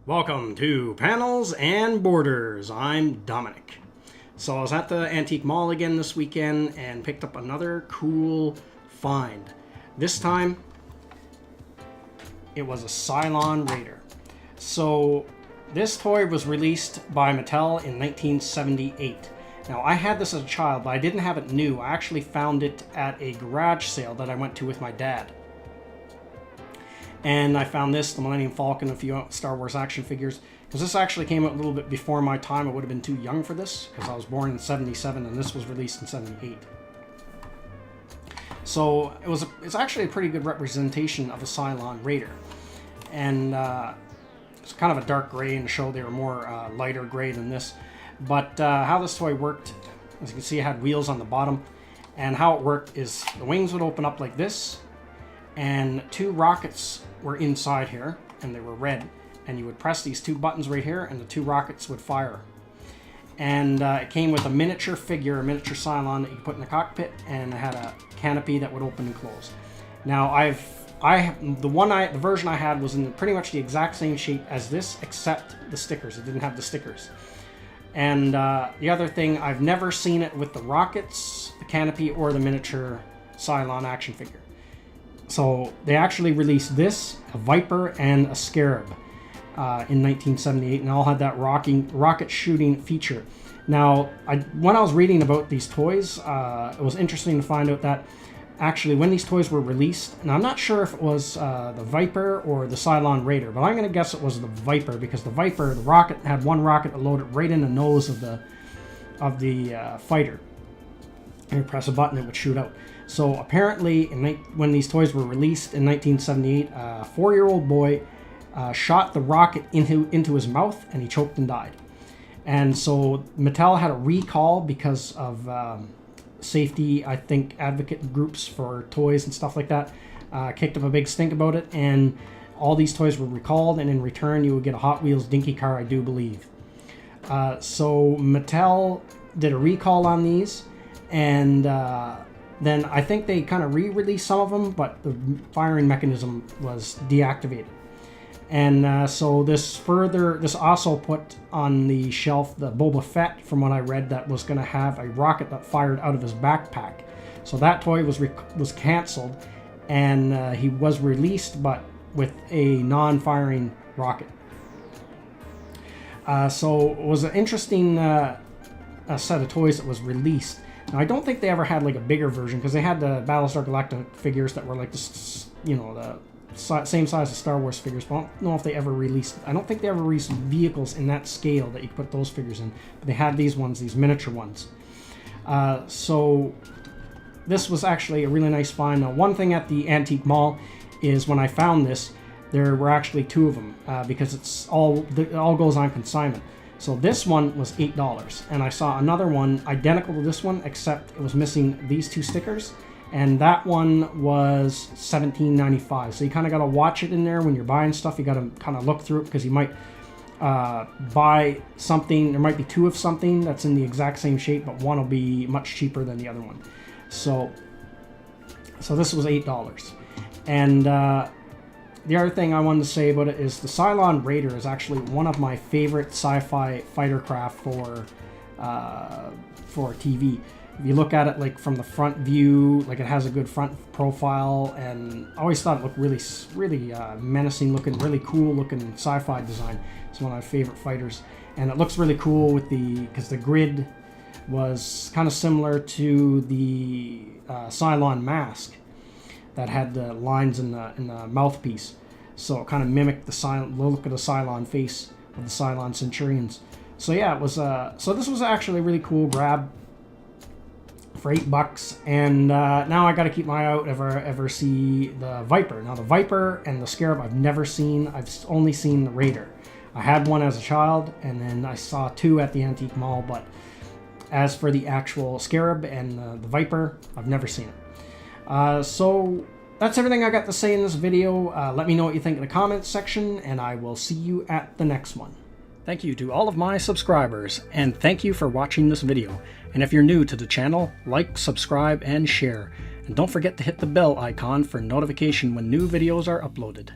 Welcome to Panels and Borders. I'm Dominic. So I was at the Antique Mall again this weekend and picked up another cool find. This time, it was a Cylon Raider. So this toy was released by Mattel in 1978. Now I had this as a child, but I didn't have it new. I actually found it at a garage sale that I went to with my dad. And I found this, the Millennium Falcon, a few Star Wars action figures. Because this actually came out a little bit before my time. I would have been too young for this, because I was born in 77 and this was released in 78. So it's actually a pretty good representation of a Cylon Raider. And it's kind of a dark gray in the show. They were more lighter gray than this. But how this toy worked, as you can see, it had wheels on the bottom. And how it worked is the wings would open up like this. And two rockets were inside here, and they were red. And you would press these two buttons right here, and the two rockets would fire. And it came with a miniature figure, a miniature Cylon that you could put in the cockpit, and it had a canopy that would open and close. Now, the version I had was in pretty much the exact same shape as this, except the stickers. It didn't have the stickers. And the other thing, I've never seen it with the rockets, the canopy, or the miniature Cylon action figure. So they actually released this, a Viper, and a Scarab in 1978, and all had that rocket shooting feature. Now, when I was reading about these toys, it was interesting to find out that actually when these toys were released, and I'm not sure if it was the Viper or the Cylon Raider, but I'm going to guess it was the Viper, because the Viper, the rocket, had one rocket that loaded right in the nose of the fighter. And you press a button, it would shoot out. So apparently, when these toys were released in 1978, a 4-year-old boy shot the rocket into his mouth, and he choked and died. And so Mattel had a recall because of safety, I think, advocate groups for toys and stuff like that. Kicked up a big stink about it, and all these toys were recalled, and in return you would get a Hot Wheels Dinky car, I do believe. So Mattel did a recall on these, and then I think they kind of re-released some of them, but the firing mechanism was deactivated. And so this also put on the shelf the Boba Fett, from what I read, that was going to have a rocket that fired out of his backpack. So that toy was canceled, and he was released, but with a non-firing rocket. So it was an interesting set of toys that was released. Now, I don't think they ever had like a bigger version, because they had the Battlestar Galactica figures that were like the same size as Star Wars figures, but I don't know if they ever released. I don't think they ever released vehicles in that scale that you could put those figures in. But they had these ones, these miniature ones. So this was actually a really nice find. Now, one thing at the Antique Mall is when I found this, there were actually two of them, because it all goes on consignment. So this one was $8, and I saw another one identical to this one, except it was missing these two stickers, and that one was $17.95. So you kind of got to watch it in there when you're buying stuff. You got to kind of look through it, because you might buy something. There might be two of something that's in the exact same shape, but one will be much cheaper than the other one. So this was $8, and the other thing I wanted to say about it is the Cylon Raider is actually one of my favorite sci-fi fighter craft for TV. If you look at it like from the front view, like it has a good front profile, and I always thought it looked really menacing looking, really cool looking sci-fi design. It's one of my favorite fighters, and it looks really cool with because the grid was kind of similar to the Cylon mask that had the lines in the mouthpiece. So it kind of mimicked the look of the Cylon face of the Cylon Centurions. So yeah, it was so this was actually a really cool grab for $8, and now I got to keep my eye out if I ever see the Viper. Now the Viper and the Scarab I've never seen. I've only seen the Raider. I had one as a child, and then I saw two at the Antique Mall, but as for the actual Scarab and the Viper, I've never seen it. So that's everything I got to say in this video. Let me know what you think in the comments section, and I will see you at the next one. Thank you to all of my subscribers, and thank you for watching this video. And if you're new to the channel, like, subscribe, and share. And don't forget to hit the bell icon for notification when new videos are uploaded.